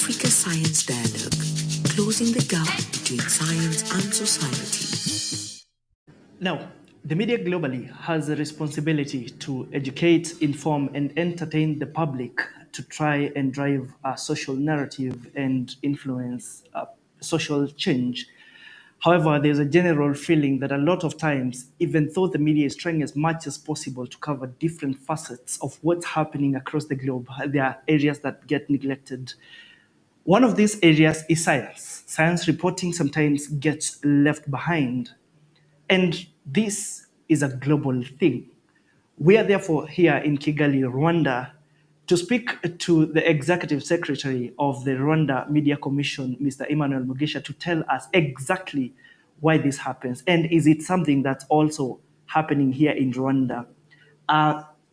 Africa Science Dialogue, closing the gap between science and society. Now, the media globally has a responsibility to educate, inform, and entertain the public to try and drive a social narrative and influence social change. However, there's a general feeling that a lot of times, even though the media is trying as much as possible to cover different facets of what's happening across the globe, there are areas that get neglected. One of these areas is science. Science reporting sometimes gets left behind. And this is a global thing. We are therefore here in Kigali, Rwanda, to speak to the executive secretary of the Rwanda Media Commission, Mr. Emmanuel Mugisha, to tell us exactly why this happens. And is it something that's also happening here in Rwanda?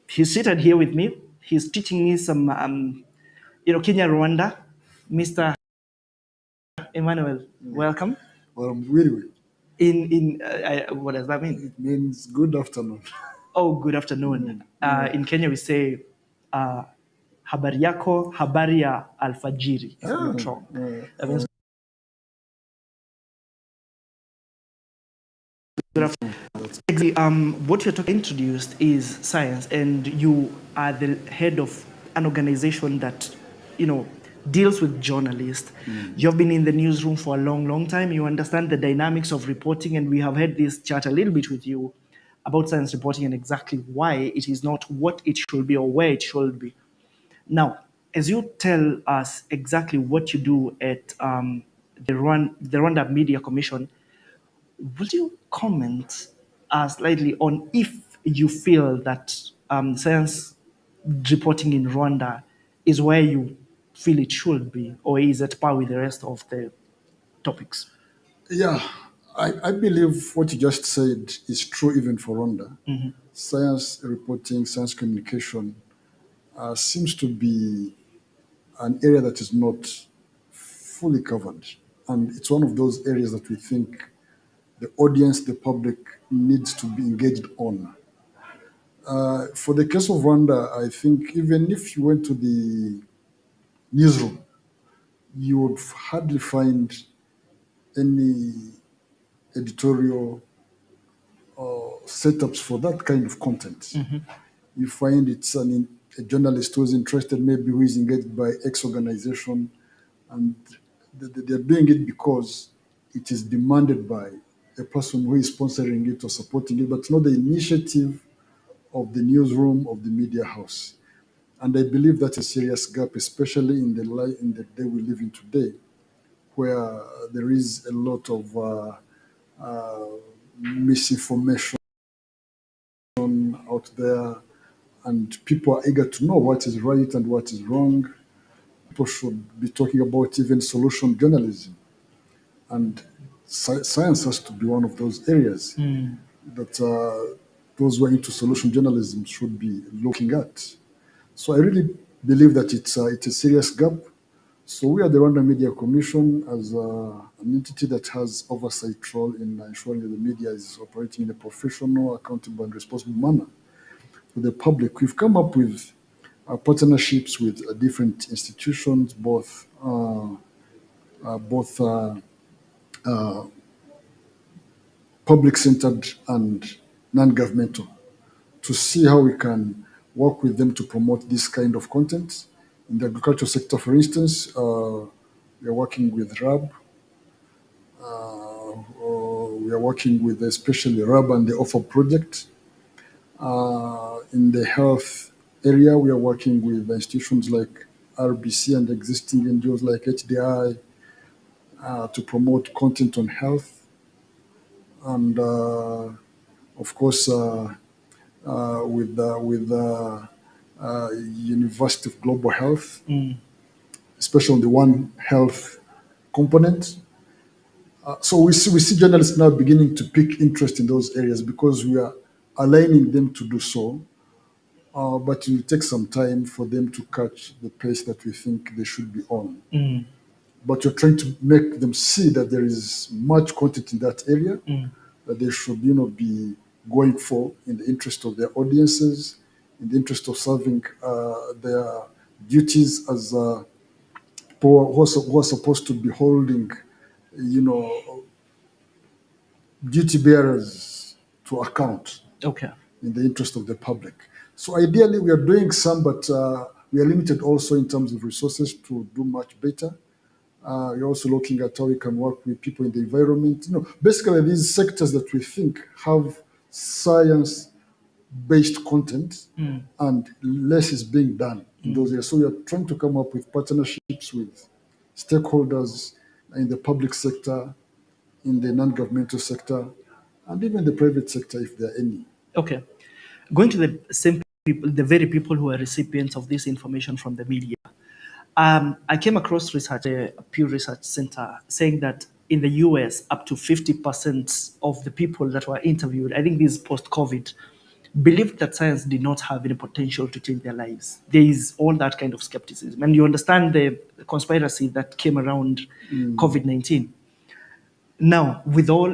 He's seated here with me. He's teaching me some, Kenya, Rwanda. Mr. Emmanuel, welcome. Well, really, What does that mean? it means good afternoon. Oh, good afternoon. In Kenya, we say habari yako, habari ya alfajiri. If I'm not wrong. That means good afternoon. What you're talking introduced is science, and you are the head of an organization that, deals with journalists. You've been in the newsroom for a long, long time. You understand the dynamics of reporting, and we have had this chat a little bit with you about science reporting and exactly why it is not what it should be or where it should be. Now, as you tell us exactly what you do at the Rwanda Media Commission, would you comment slightly on if you feel that science reporting in Rwanda is where you feel it should be, or is at par with the rest of the topics? Yeah, I believe what you just said is true even for Rwanda. Science reporting, science communication seems to be an area that is not fully covered. And it's one of those areas that we think the audience, the public, needs to be engaged on. For the case of Rwanda, I think even if you went to the newsroom, you would hardly find any editorial setups for that kind of content. You find it's a journalist who's interested, maybe who is engaged by X organization, and they're doing it because it is demanded by a person who is sponsoring it or supporting it, but not the initiative of the newsroom, of the media house. And I believe that's a serious gap, especially in the day we live in today, where there is a lot of misinformation out there, and people are eager to know what is right and what is wrong. People should be talking about even solution journalism, and science has to be one of those areas that those who are into solution journalism should be looking at. So I really believe that it's a serious gap. So we are the Rwanda Media Commission as an entity that has oversight role in ensuring that the media is operating in a professional, accountable, and responsible manner to the public. We've come up with partnerships with different institutions, both public-centered and non-governmental, to see how we can work with them to promote this kind of content. In the agricultural sector, for instance, we are working with RAB. We are working with especially RAB and the Offer Project. In the health area, we are working with institutions like RBC and existing NGOs like HDI to promote content on health. And of course, with University of Global Health, especially the One Health component. So we see journalists now beginning to pick interest in those areas because we are aligning them to do so. But it will take some time for them to catch the pace that we think they should be on. But we're trying to make them see that there is much content in that area that they should, be going for in the interest of their audiences, in the interest of serving their duties as people who are supposed to be holding, duty bearers to account Okay. in the interest of the public. So ideally, we are doing some, but we are limited also in terms of resources to do much better. We're also looking at how we can work with people in the environment. Basically, these sectors that we think have science-based content, and less is being done in those areas. So we are trying to come up with partnerships with stakeholders in the public sector, in the non-governmental sector, and even the private sector, if there are any. Okay. Going to the same people, the very people who are recipients of this information from the media. I came across research, a Pew Research Center, saying that in the US, up to 50% of the people that were interviewed, I think this is post-COVID, believed that science did not have any potential to change their lives. There is all that kind of skepticism. And you understand the conspiracy that came around COVID-19. Now,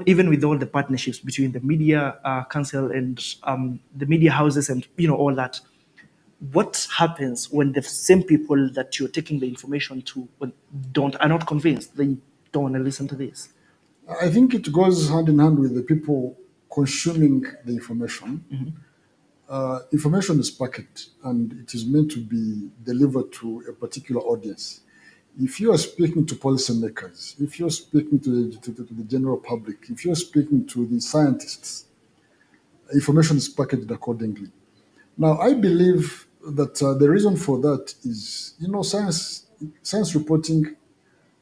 even with all the partnerships between the media council and the media houses and all that, what happens when the same people that you're taking the information to are not convinced? They don't want to listen to this. I think it goes hand in hand with the people consuming the information. Information is packaged and it is meant to be delivered to a particular audience. If you are speaking to policymakers, if you're speaking to the general public, if you're speaking to the scientists, information is packaged accordingly. Now, I believe that the reason for that is, science reporting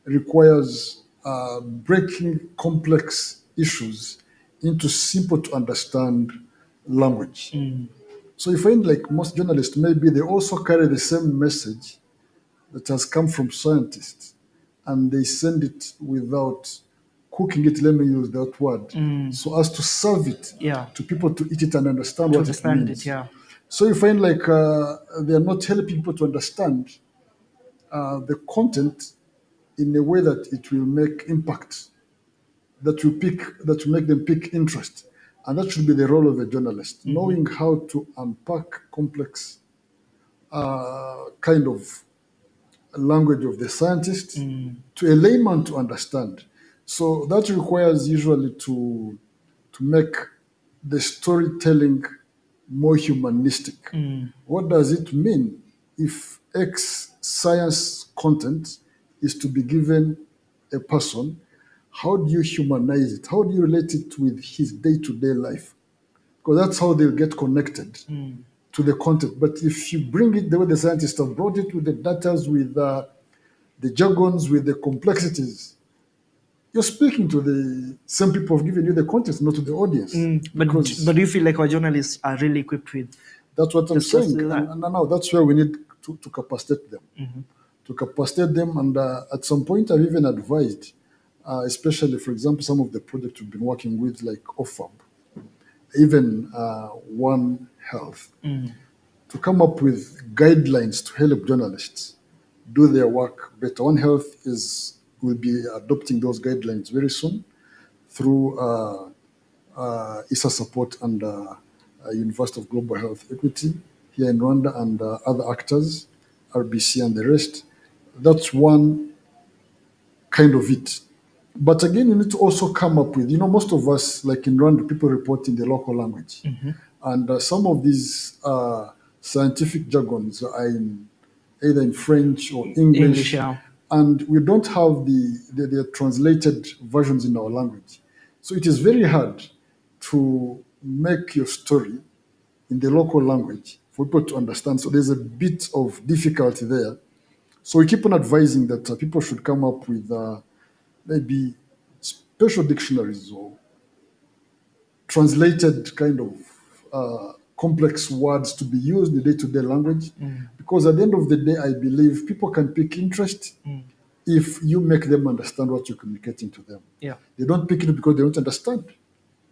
requires breaking complex issues into simple to understand language. So you find like most journalists, maybe they also carry the same message that has come from scientists and they send it without cooking it, let me use that word, so as to serve it to people to eat it and understand what it means. So you find like they are not helping people to understand the content in a way that it will make impact, that will make them pick interest. And that should be the role of a journalist, knowing how to unpack complex kind of language of the scientist to a layman to understand. So that requires usually to make the storytelling more humanistic. What does it mean if X science content is to be given a person? How do you humanize it? How do you relate it with his day-to-day life? Because that's how they'll get connected to the content. But if you bring it the way the scientists have brought it, with the data, with the jargons, with the complexities, you're speaking to the same people who've given you the content, not to the audience. But do you feel like our journalists are really equipped with? That's what I'm saying. And now that's where we need to capacitate them. To capacitate them, and at some point I've even advised, especially, for example, some of the projects we've been working with, like OFAB, even One Health, to come up with guidelines to help journalists do their work better. One Health will be adopting those guidelines very soon through ISA support and University of Global Health Equity here in Rwanda, and other actors, RBC and the rest. That's one kind of it. But again, you need to also come up with, most of us, like in Rwanda, people report in the local language. And some of these scientific jargons are either in French or English. And we don't have the translated versions in our language. So it is very hard to make your story in the local language for people to understand. So there's a bit of difficulty there. So we keep on advising that people should come up with maybe special dictionaries or translated kind of complex words to be used in the day-to-day language. Because at the end of the day, I believe people can pick interest if you make them understand what you're communicating to them. They don't pick it because they don't understand.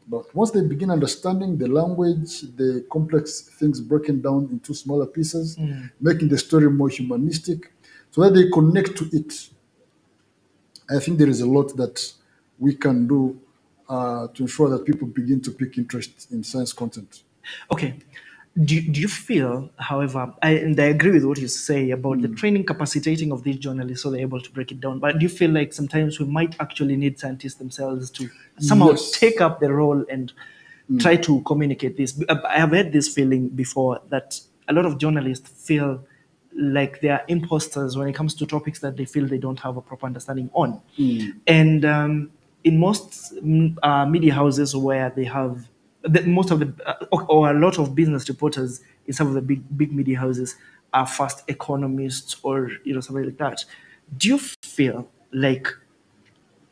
But once they begin understanding the language, the complex things broken down into smaller pieces, making the story more humanistic, so that they connect to it, I think there is a lot that we can do to ensure that people begin to pick interest in science content. Okay. Do you feel, however, and I agree with what you say about the training, capacitating of these journalists so they're able to break it down, but do you feel like sometimes we might actually need scientists themselves to somehow take Yes. up the role and try to communicate this? I have had this feeling before that a lot of journalists feel like they are imposters when it comes to topics that they feel they don't have a proper understanding on. And in most media houses where they have most of the or a lot of business reporters in some of the big media houses are fast economists or something like that. Do you feel like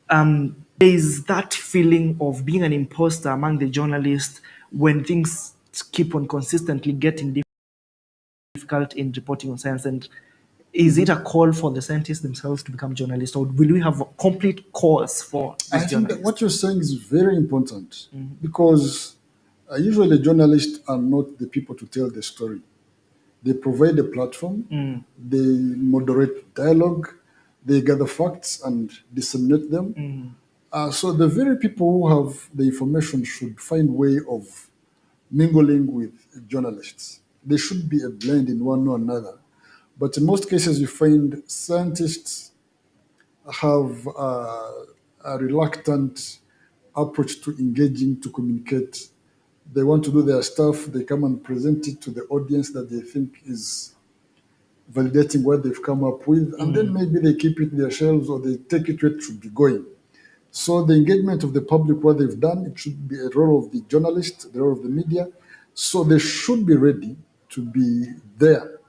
there is that feeling of being an imposter among the journalists when things keep on consistently getting difficult in reporting on science? And is it a call for the scientists themselves to become journalists, or will we have a complete course for I these think that journalists? what you're saying is very important because usually journalists are not the people to tell the story. They provide a platform, they moderate dialogue, they gather facts and disseminate them. So the very people who have the information should find way of mingling with journalists. There should be a blend in one or another. But in most cases, you find scientists have a reluctant approach to engaging, to communicate. They want to do their stuff, they come and present it to the audience that they think is validating what they've come up with, and then maybe they keep it in their shelves or they take it where it should be going. So the engagement of the public, what they've done, it should be a role of the journalist, the role of the media. So they should be ready to be there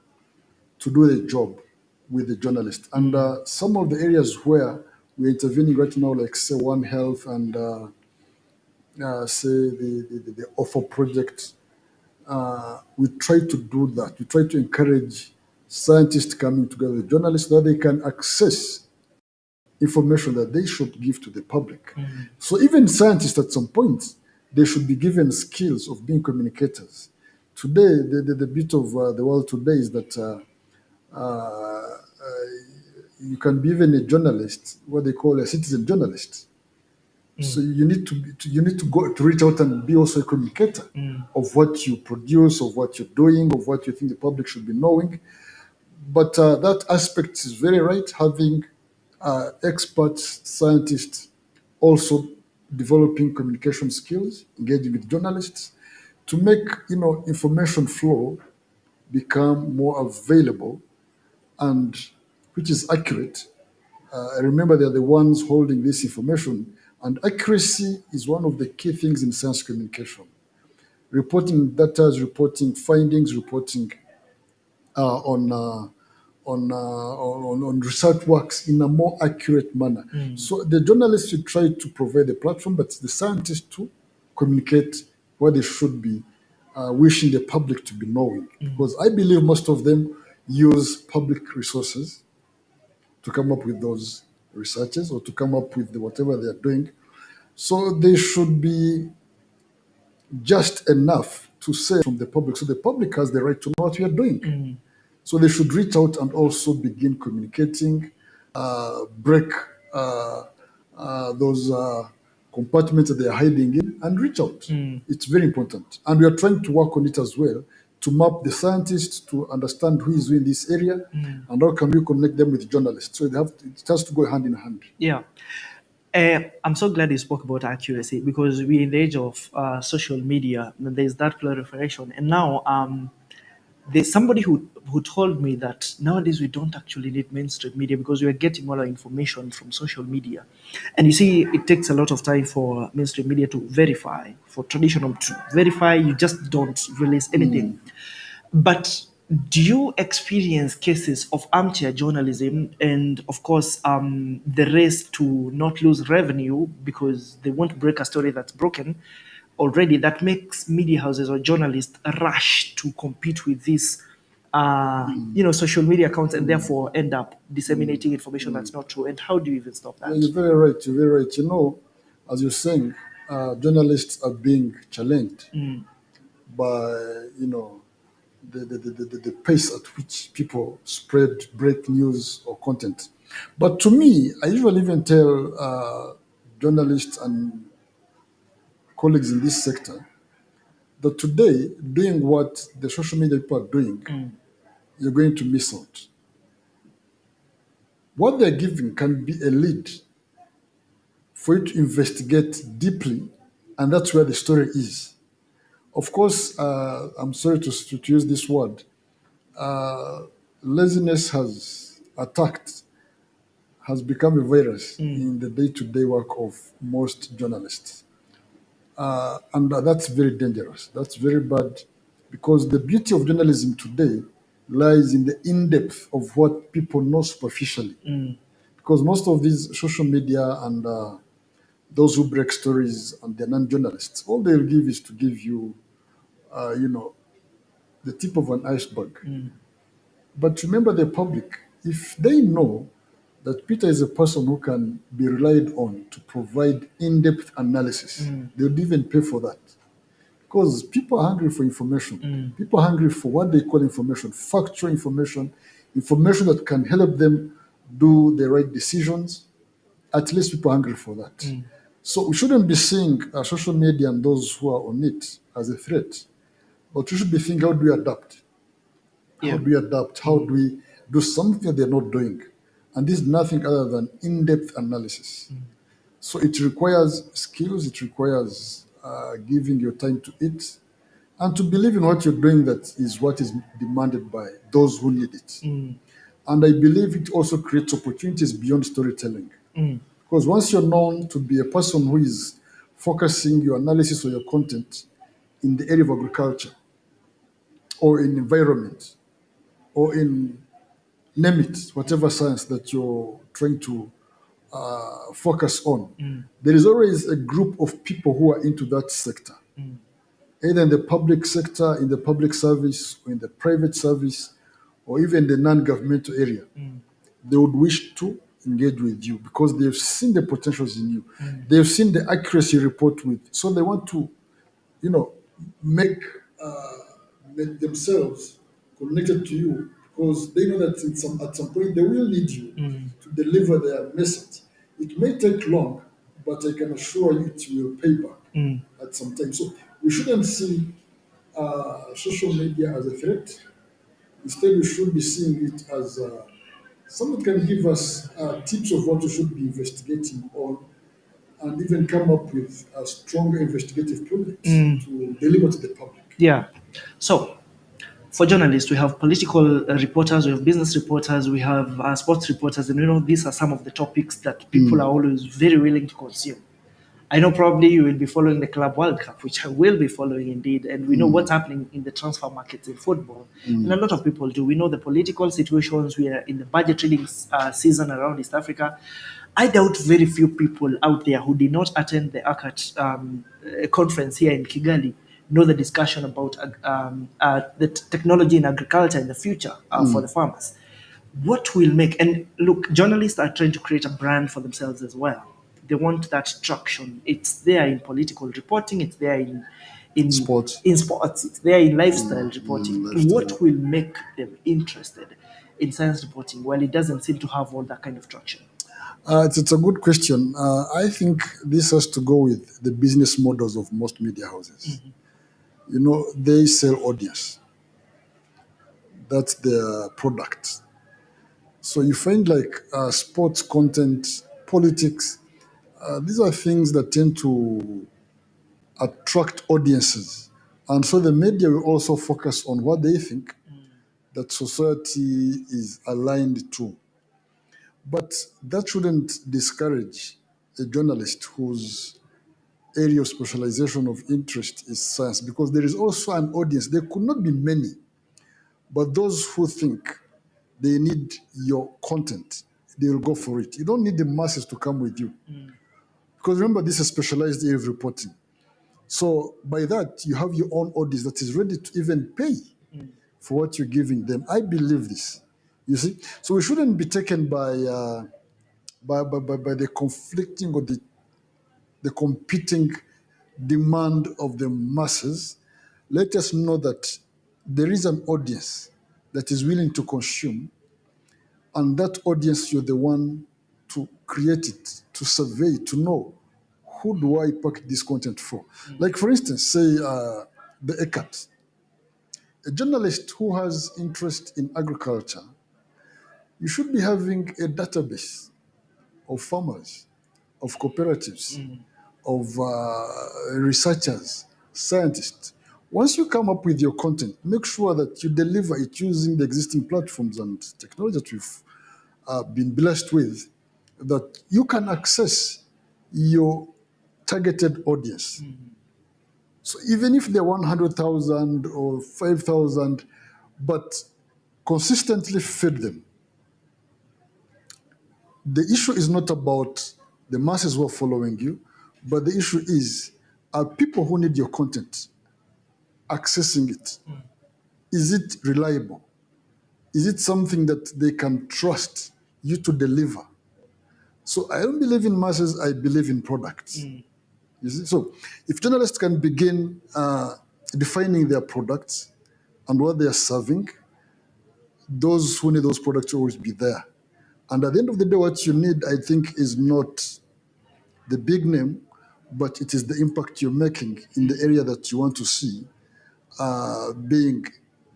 to do the job with the journalist. And some of the areas where we're intervening right now, like say One Health and say the Offer Project, we try to do that. We try to encourage scientists coming together with journalists so that they can access information that they should give to the public. So even scientists at some point, they should be given skills of being communicators. Today, the bit of the world today is that you can be even a journalist, what they call a citizen journalist. So you need to go to reach out and be also a communicator of what you produce, of what you're doing, of what you think the public should be knowing. But that aspect is very right. Having experts, scientists, also developing communication skills, engaging with journalists, to make information flow become more available and which is accurate. I remember they're the ones holding this information, and accuracy is one of the key things in science communication. Reporting data, reporting findings, reporting uh, on, uh, on research works in a more accurate manner. So the journalists should try to provide the platform, but the scientists to communicate what they should be wishing the public to be knowing. Because I believe most of them use public resources to come up with those researches or to come up with whatever they are doing. So they should be just enough to say from the public. So the public has the right to know what we are doing. So they should reach out and also begin communicating, break those compartments that they are hiding in and reach out. It's very important. And we are trying to work on it as well to map the scientists to understand who is in this area and how can we connect them with journalists. So it has to go hand in hand. Yeah. I'm so glad you spoke about accuracy because we're in the age of social media. And there's that proliferation, and now there's somebody who told me that nowadays we don't actually need mainstream media because we are getting all our information from social media. And you see, it takes a lot of time for mainstream media to verify. For traditional to verify, you just don't release anything. But do you experience cases of armchair journalism and, of course, the race to not lose revenue because they won't break a story that's broken already, that makes media houses or journalists rush to compete with these, social media accounts and therefore end up disseminating information that's not true? And how do you even stop Yeah, that? you're very right. You're very right. As you're saying, journalists are being challenged by the pace at which people spread break news or content. But to me, I usually even tell journalists and colleagues in this sector that today, doing what the social media people are doing, you're going to miss out. What they're giving can be a lead for you to investigate deeply, and that's where the story is. Of course, I'm sorry to use this word, laziness has become a virus in the day-to-day work of most journalists. And that's very dangerous. That's very bad, because the beauty of journalism today lies in the in-depth of what people know superficially. Because most of these social media and those who break stories and they're non-journalists, all they'll give is to give you, the tip of an iceberg. But remember, the public, if they know that Peter is a person who can be relied on to provide in-depth analysis, they would even pay for that. Because people are hungry for information. People are hungry for what they call information, factual information, information that can help them do the right decisions. At least people are hungry for that. So we shouldn't be seeing social media and those who are on it as a threat, but we should be thinking, how do we adapt? How do we adapt? How do we do something they're not doing? And this is nothing other than in-depth analysis. So it requires skills, it requires giving your time to it, and to believe in what you're doing, that is what is demanded by those who need it. And I believe it also creates opportunities beyond storytelling. Because once you're known to be a person who is focusing your analysis or your content in the area of agriculture, or in environment, or in, name it, whatever science that you're trying to focus on, there is always a group of people who are into that sector, either in the public sector, in the public service, or in the private service, or even the non-governmental area. They would wish to engage with you because they've seen the potentials in you. They've seen the accuracy you report with. So they want to, make themselves connected to you, because they know that at some point they will need you to deliver their message. It may take long, but I can assure you it will pay back at some time. So we shouldn't see social media as a threat. Instead, we should be seeing it as someone can give us tips of what we should be investigating on, and even come up with a stronger investigative project to deliver to the public. Yeah. So, for journalists, we have political reporters, we have business reporters, we have sports reporters, and these are some of the topics that people are always very willing to consume. I know probably you will be following the Club World Cup, which I will be following indeed, and we know what's happening in the transfer markets in football, and a lot of people do. We know the political situations. We are in the budget reading season around East Africa. I doubt very few people out there who did not attend the ACAT conference here in Kigali know the discussion about the technology in agriculture in the future for the farmers. What will make, and look, journalists are trying to create a brand for themselves as well. They want that traction. It's there in political reporting. It's there in Sports. in sports. It's there in lifestyle reporting. lifestyle. What will make them interested in science reporting? Well, it doesn't seem to have all that kind of traction. It's a good question. I think this has to go with the business models of most media houses. They sell audience. That's their product. So you find like sports content, politics, these are things that tend to attract audiences. And so the media will also focus on what they think that society is aligned to. But that shouldn't discourage a journalist whose area of specialization of interest is science, because there is also an audience. There could not be many, but those who think they need your content, they will go for it. You don't need the masses to come with you. Because remember, this is a specialized area of reporting. So by that, you have your own audience that is ready to even pay for what you're giving them. I believe this. You see? So we shouldn't be taken by the conflicting or the competing demand of the masses. Let us know that there is an audience that is willing to consume, and that audience, you're the one to create it, to survey, to know who do I pack this content for. Like, for instance, say the ECAT. A journalist who has interest in agriculture, you should be having a database of farmers, of cooperatives, of researchers, scientists. Once you come up with your content, make sure that you deliver it using the existing platforms and technology that we've been blessed with, that you can access your targeted audience. So even if they're 100,000 or 5,000, but consistently feed them. The issue is not about the masses who are following you, but the issue is, are people who need your content accessing it? Is it reliable? Is it something that they can trust you to deliver? So I don't believe in masses, I believe in products. You see? So if journalists can begin defining their products and what they are serving, those who need those products will always be there. And at the end of the day, what you need, I think, is not the big name, but it is the impact you're making in the area that you want to see being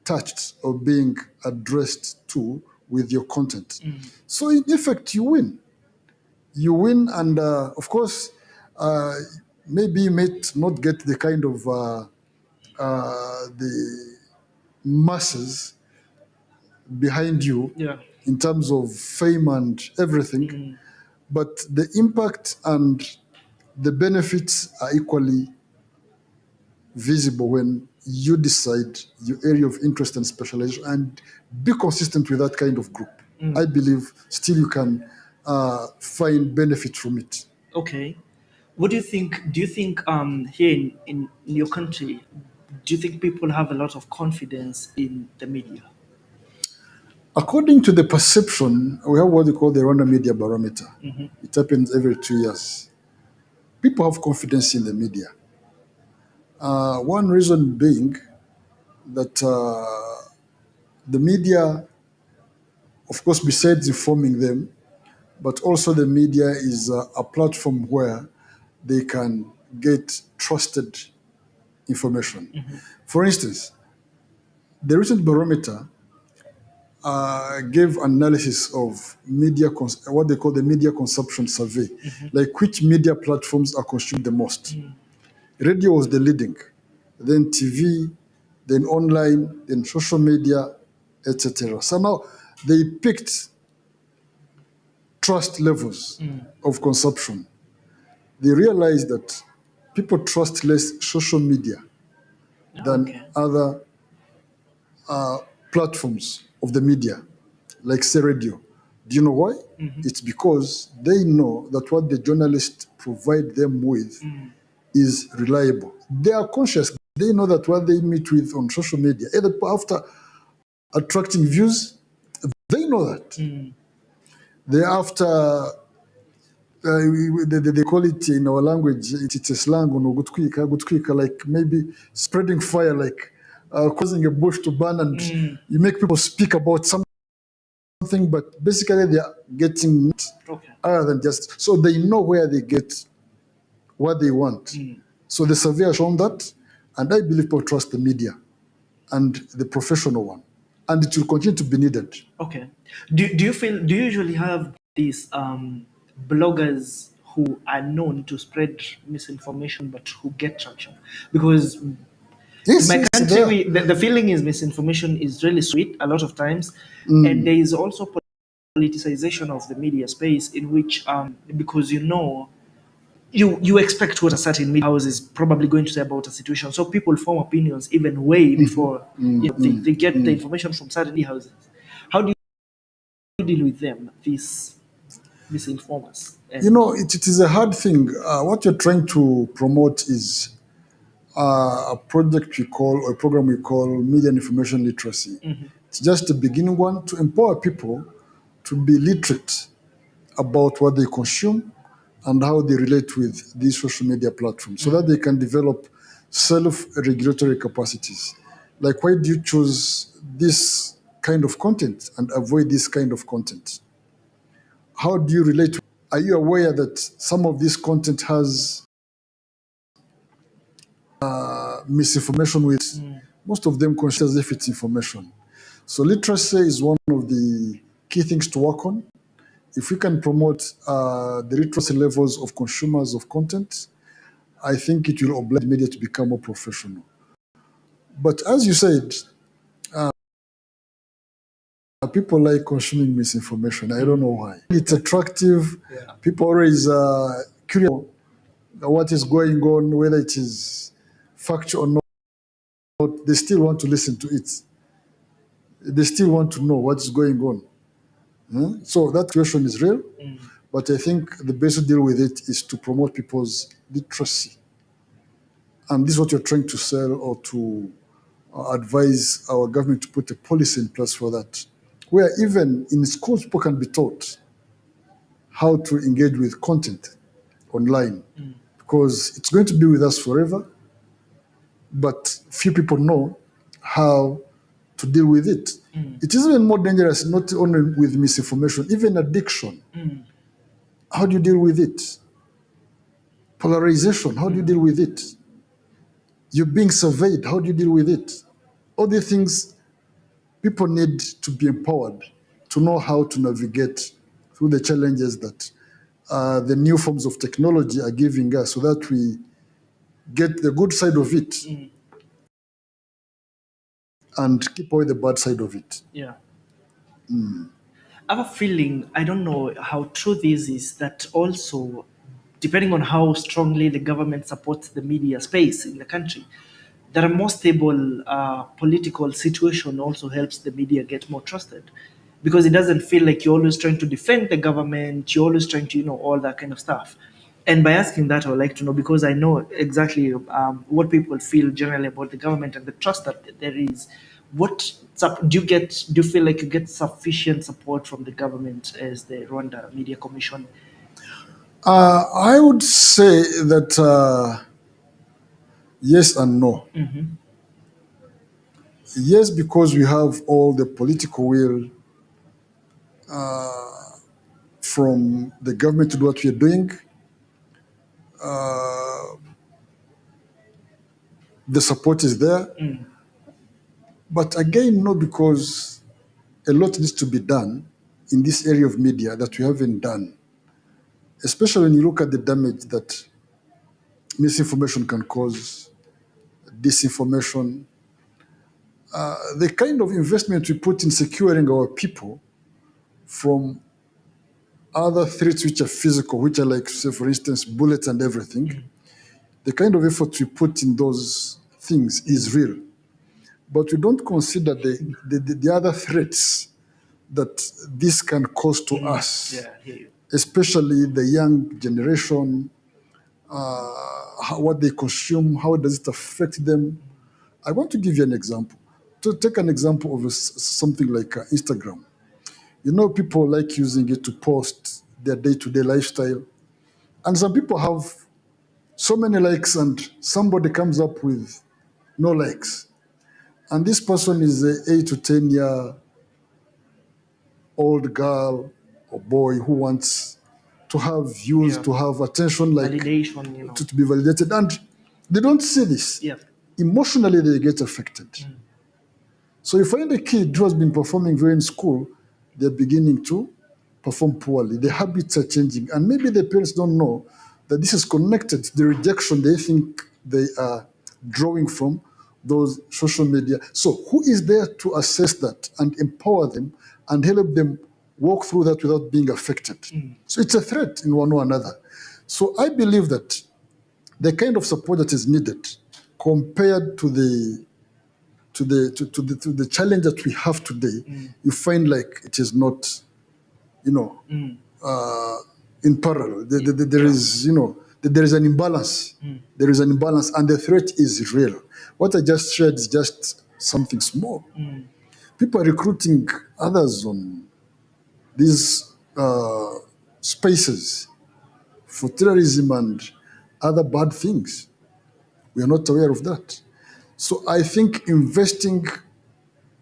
touched or being addressed to with your content. So in effect, you win. You win, and of course, maybe you might not get the kind of the masses behind you in terms of fame and everything, but the impact and the benefits are equally visible when you decide your area of interest and specialization and be consistent with that kind of group. I believe still you can find benefit from it. Okay. What do you think? Do you think here in your country, do you think people have a lot of confidence in the media? According to the perception, we have what we call the Rwanda Media Barometer. It happens every 2 years. People have confidence in the media. One reason being that the media, of course, besides informing them, but also the media is a platform where they can get trusted information. For instance, the recent barometer gave analysis of media, what they call the media consumption survey, like which media platforms are consumed the most. Radio was the leading, then TV, then online, then social media, etc. So now they picked trust levels of consumption. They realized that people trust less social media than other platforms of the media, like say radio. Do you know why? It's because they know that what the journalists provide them with is reliable. They are conscious. They know that what they meet with on social media, either after attracting views, they know that. They're after, they call it in our language, it's a slang, gutwika, like maybe spreading fire, like causing a bush to burn, and you make people speak about something, but basically they are getting other than just, so they know where they get what they want. So the survey has shown that, and I believe people trust the media and the professional one, and it will continue to be needed. Okay. Do you usually have these bloggers who are known to spread misinformation but who get traction? Because in my country, the feeling is misinformation is really sweet a lot of times, and there is also politicization of the media space in which, because you expect what a certain media house is probably going to say about a situation, so people form opinions even way before they get the information from certain media houses. How do you deal with them, these misinformers? It is a hard thing. What you're trying to promote is a project we call, or a program we call media and information literacy. It's just a beginning one to empower people to be literate about what they consume and how they relate with these social media platforms, so that they can develop self-regulatory capacities. Like, why do you choose this kind of content and avoid this kind of content? How do you relate? Are you aware that some of this content has misinformation with most of them consider as if it's information. So literacy is one of the key things to work on. If we can promote the literacy levels of consumers of content, I think it will oblige media to become more professional. But as you said, people like consuming misinformation. I don't know why. It's attractive. Yeah. People always curious what is going on, whether it is factual or not. They still want to listen to it. They still want to know what's going on. So that question is real. But I think the best to deal with it is to promote people's literacy. And this is what you're trying to sell or to advise our government to put a policy in place for that, where even in schools people can be taught how to engage with content online, because it's going to be with us forever, but few people know how to deal with it. It is even more dangerous, not only with misinformation, even addiction. How do you deal with it? Polarization, how do you deal with it? You're being surveyed, how do you deal with it? All these things, people need to be empowered to know how to navigate through the challenges that the new forms of technology are giving us, so that we get the good side of it and keep away the bad side of it. Yeah. I have a feeling, I don't know how true this is, that also, depending on how strongly the government supports the media space in the country, that a more stable political situation also helps the media get more trusted. Because it doesn't feel like you're always trying to defend the government, you're always trying to, all that kind of stuff. And by asking that, I would like to know, because I know exactly what people feel generally about the government and the trust that there is. Do you feel like you get sufficient support from the government as the Rwanda Media Commission? I would say that yes and no. Yes, because we have all the political will from the government to do what we are doing. The support is there. But again, no, because a lot needs to be done in this area of media that we haven't done, especially when you look at the damage that misinformation can cause, disinformation, the kind of investment we put in securing our people from other threats which are physical, which are like, say, for instance, bullets and everything. The kind of effort we put in those things is real. But we don't consider the other threats that this can cause to us, Yeah, I hear you. especially the young generation, what they consume, how does it affect them. I want to give you an example. To take an example of something like Instagram. People like using it to post their day-to-day lifestyle. And some people have so many likes and somebody comes up with no likes. And this person is an 8 to 10-year old girl or boy who wants to have views, Yeah. to have attention, like Validation, to be validated. And they don't see this. Yeah. Emotionally, they get affected. So you find a kid who has been performing well in school, they're beginning to perform poorly. The habits are changing. And maybe the parents don't know that this is connected to the rejection they think they are drawing from those social media. So who is there to assess that and empower them and help them walk through that without being affected? So it's a threat in one or another. So I believe that the kind of support that is needed compared to the challenge that we have today, you find like it is not, in parallel. There is an imbalance. There is an imbalance, and the threat is real. What I just shared is just something small. People are recruiting others on these spaces for terrorism and other bad things. We are not aware of that. So I think investing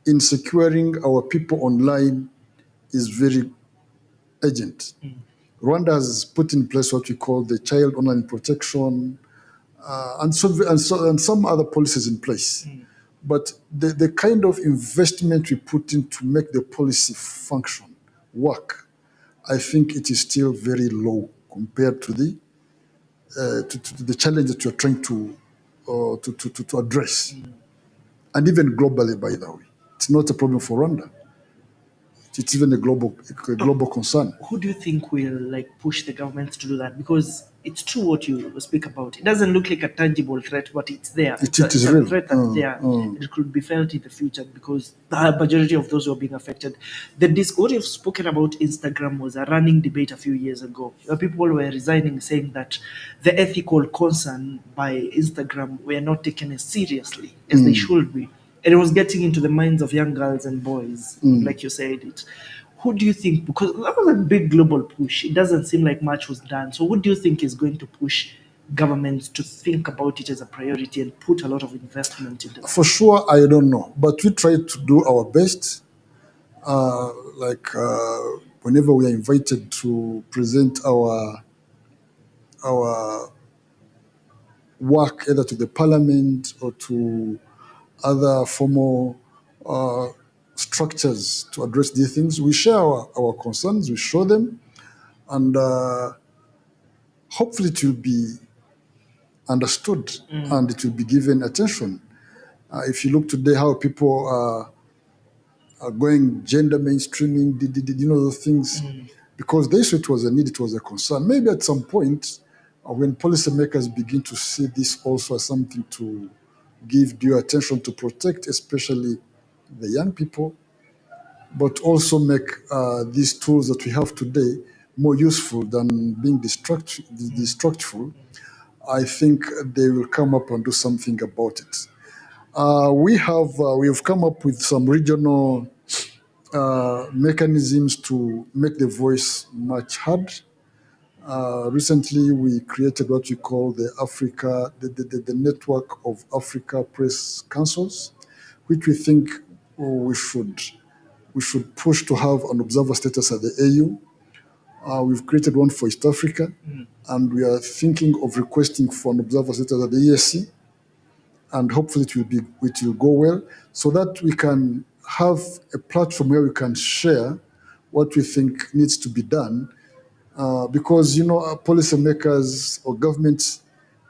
in securing our people online is very urgent. Rwanda has put in place what we call the Child Online Protection and some other policies in place. But the kind of investment we put in to make the policy function, work, I think it is still very low compared to the challenge that you're trying to address. And even globally, by the way. It's not a problem for Rwanda. It's even a global concern. Who do you think will like push the governments to do that? Because it's true what you speak about. It doesn't look like a tangible threat, but it's there. It It's is a real. threat that's there. It could be felt in the future because the majority of those who are being affected. What you've spoken about Instagram was a running debate a few years ago. Where people were resigning, saying that the ethical concern by Instagram were not taken as seriously as they should be. And it was getting into the minds of young girls and boys, like you said it. Who do you think, because that was a big global push, it doesn't seem like much was done. So who do you think is going to push governments to think about it as a priority and put a lot of investment into it? For sure, I don't know. But we try to do our best. Whenever we are invited to present our work either to the parliament or to other formal structures to address these things, we share our concerns, we show them, and hopefully it will be understood and it will be given attention. If you look today how people are going gender mainstreaming, those things, because they saw it was a need, it was a concern. Maybe at some point, when policymakers begin to see this also as something to give due attention to protect, especially the young people, but also make these tools that we have today more useful than being destructive, I think they will come up and do something about it. We have come up with some regional mechanisms to make the voice much heard. Recently, we created what we call the Network of Africa Press Councils, which we think we should push to have an observer status at the AU. We've created one for East Africa, and we are thinking of requesting for an observer status at the ESC, and hopefully it will go well, so that we can have a platform where we can share what we think needs to be done. Because policymakers or governments,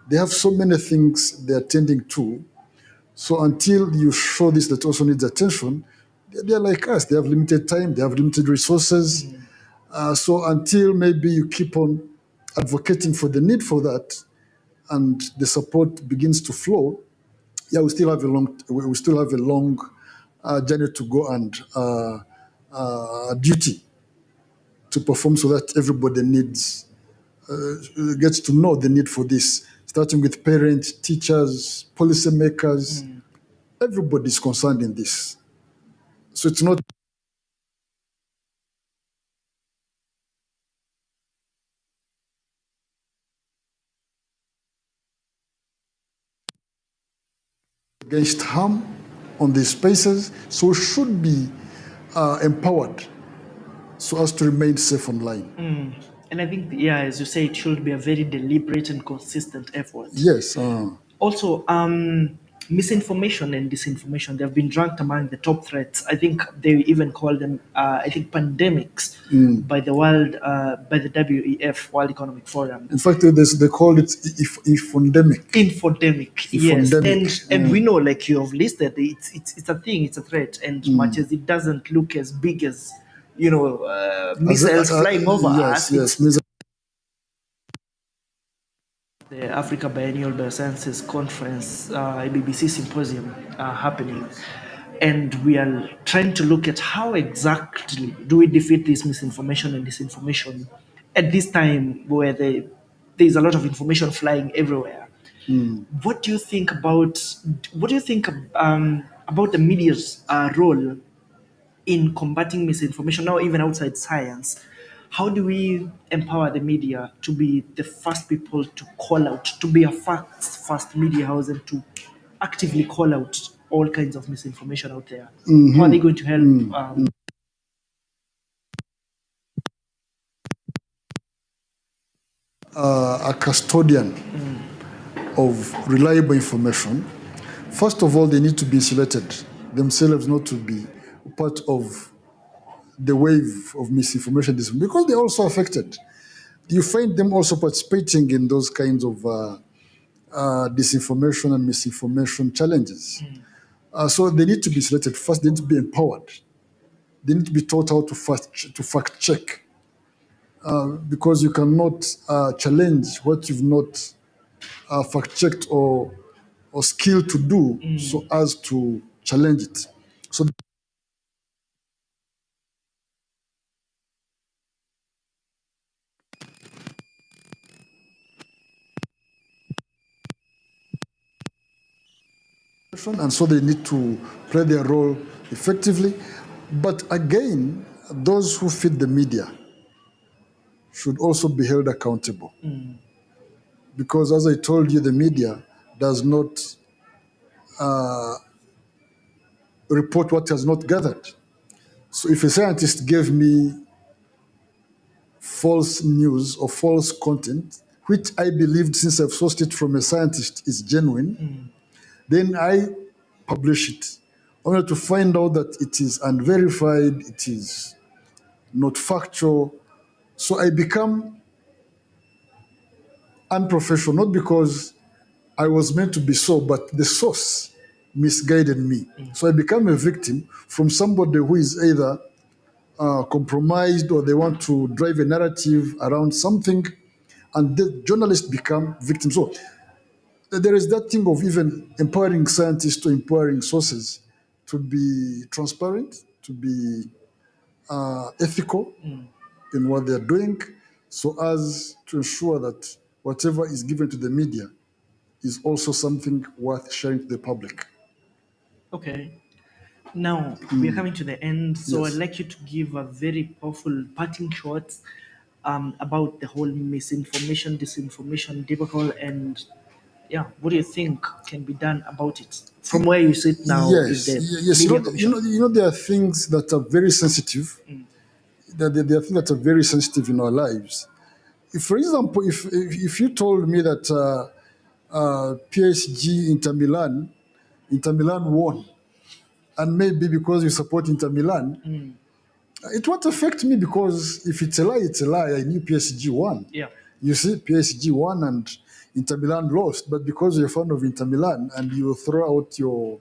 they have so many things they're tending to. So until you show this that also needs attention, they're like us. They have limited time, they have limited resources. So until maybe you keep on advocating for the need for that, and the support begins to flow, we still have a long journey to go and duty to perform, so that everybody gets to know the need for this, starting with parents, teachers, policymakers. Everybody's concerned in this. So it's not against harm on these spaces, so we should be empowered so as to remain safe online. And I think, as you say, it should be a very deliberate and consistent effort. Yes. Also, misinformation and disinformation, they've been ranked among the top threats. I think they even call them, pandemics by the WEF, World Economic Forum. In fact, they call it infodemic. Infodemic, yes. And we know, like you have listed, it's a thing, it's a threat. And much as it doesn't look as big as, missiles flying over us, the Africa Biennial Biosciences Conference, BBC Symposium happening. And we are trying to look at how exactly do we defeat this misinformation and disinformation at this time where there's a lot of information flying everywhere. What do you think about the media's role in combating misinformation now, even outside science? How do we empower the media to be the first people to call out, to be a first media house, and to actively call out all kinds of misinformation out there? How are they going to help? A custodian of reliable information, first of all, they need to be insulated themselves, not to be part of the wave of misinformation, because they're also affected. You find them also participating in those kinds of disinformation and misinformation challenges. So they need to be selected. First, they need to be empowered. They need to be taught how to fact check, because you cannot challenge what you've not fact checked or skilled to do, so as to challenge it. So and so they need to play their role effectively. But again, those who feed the media should also be held accountable. Because as I told you, the media does not report what has not gathered. So if a scientist gave me false news or false content, which I believed, since I've sourced it from a scientist, is genuine, then I publish it, only to find out that it is unverified, it is not factual. So I become unprofessional, not because I was meant to be so, but the source misguided me. So I become a victim from somebody who is either compromised, or they want to drive a narrative around something, and the journalists become victims. So there is that thing of even empowering scientists or empowering sources to be transparent, to be ethical in what they're doing, so as to ensure that whatever is given to the media is also something worth sharing to the public. Okay. Now we're coming to the end, so Yes. I'd like you to give a very powerful parting shot about the whole misinformation, disinformation debacle, and yeah, what do you think can be done about it from where you sit now in Yes, the yes. media commission? There are things that are very sensitive. There are things that are very sensitive in our lives. If, for example, if you told me that PSG Inter Milan won, and maybe because you support Inter Milan, it won't affect me, because if it's a lie, it's a lie. I knew PSG won. Yeah. You see, PSG won and Inter Milan lost, but because you're a fan of Inter Milan and you throw out your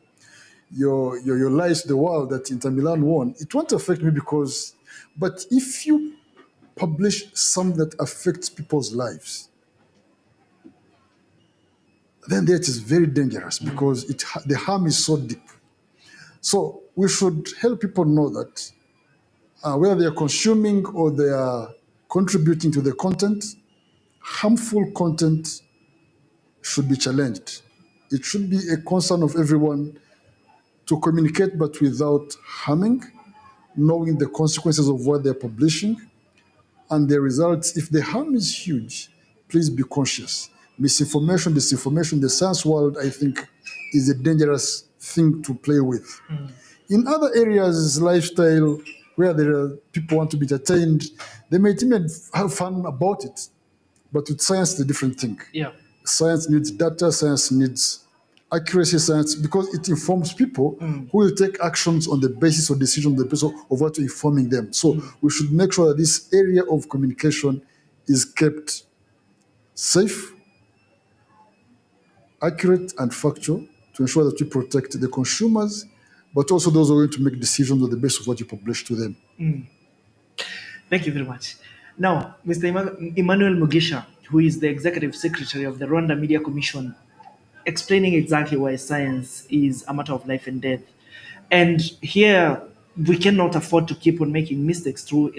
lies to the world that Inter Milan won, it won't affect me, because. But if you publish something that affects people's lives, then that is very dangerous, because the harm is so deep. So we should help people know that whether they are consuming or they are contributing to the content, harmful content should be challenged. It should be a concern of everyone to communicate, but without harming, knowing the consequences of what they're publishing and the results. If the harm is huge, please be conscious. Misinformation, disinformation, the science world, I think, is a dangerous thing to play with. In other areas, lifestyle, where there are people want to be entertained, they may even have fun about it. But with science, it's a different thing. Yeah. Science needs data, science needs accuracy, science, because it informs people who will take actions on the basis of decision on the basis of what you're informing them. So we should make sure that this area of communication is kept safe, accurate, and factual, to ensure that we protect the consumers, but also those who are going to make decisions on the basis of what you publish to them. Thank you very much. Now, Mr. Emmanuel Mugisha, who is the Executive Secretary of the Rwanda Media Commission, explaining exactly why science is a matter of life and death. And here, we cannot afford to keep on making mistakes through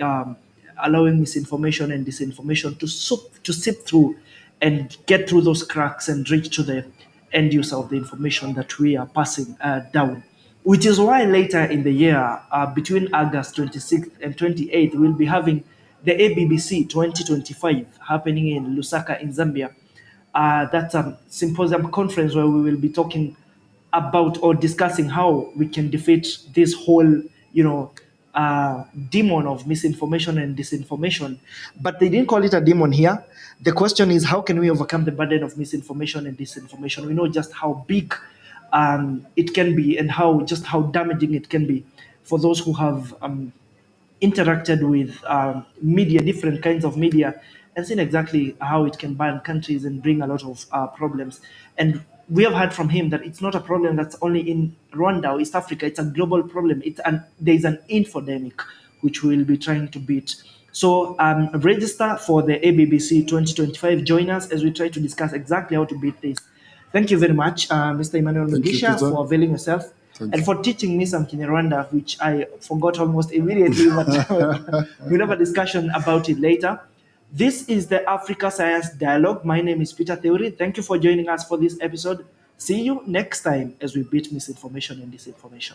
allowing misinformation and disinformation to seep through and get through those cracks and reach to the end user of the information that we are passing down. Which is why later in the year, between August 26th and 28th, we'll be having the ABBC 2025 happening in Lusaka in Zambia. That's a symposium conference where we will be talking about or discussing how we can defeat this whole, demon of misinformation and disinformation, but they didn't call it a demon here. The question is, how can we overcome the burden of misinformation and disinformation? We know just how big it can be, and how damaging it can be for those who have interacted with media, different kinds of media, and seen exactly how it can burn countries and bring a lot of problems. And we have heard from him that it's not a problem that's only in Rwanda or East Africa, it's a global problem. There's an infodemic which we will be trying to beat. So register for the ABBC 2025. Join us as we try to discuss exactly how to beat this. Thank you very much, Mr. Emmanuel Thank you, Mugisha, Peter. for availing yourself Thank and you. for teaching me some Kinyarwanda, which I forgot almost immediately, but we'll have a discussion about it later. This is the Africa Science Dialogue. My name is Peter Theory. Thank you for joining us for this episode. See you next time as we beat misinformation and disinformation.